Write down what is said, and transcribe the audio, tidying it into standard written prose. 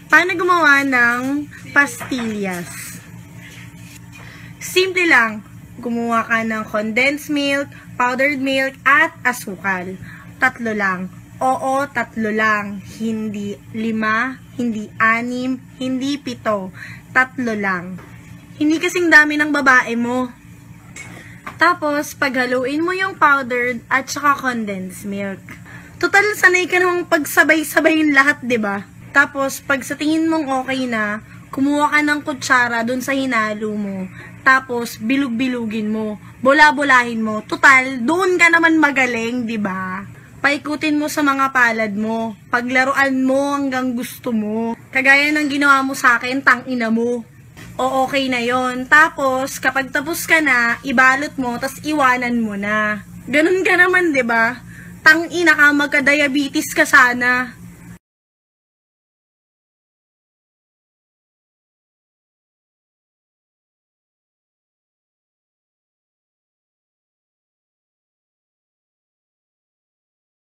Paano gumawa ng pastillas? Simple lang. Gumawa ka ng condensed milk, powdered milk, at asukal. 3 lang. Oo, 3 lang. Hindi 5, hindi 6, hindi 7. 3 lang. Hindi kasing dami ng babae mo. Tapos, paghaluin mo yung powdered at saka condensed milk. Total, sanay ka namang pagsabay-sabayin lahat, 'di ba? Tapos, pag sa tingin mong okay na, kumuha ka ng kutsara dun sa hinalo mo. Tapos, bilug-bilugin mo. Bola-bolahin mo. Total, doon ka naman magaling, 'di ba? Paikutin mo sa mga palad mo. Paglaruan mo hanggang gusto mo. Kagaya ng ginawa mo sa akin, tangina mo. O okay na yon. Tapos, kapag tapos ka na, ibalot mo, tas iwanan mo na. Ganun ka naman, 'di ba? Tangina ka, magka-diabetes ka sana.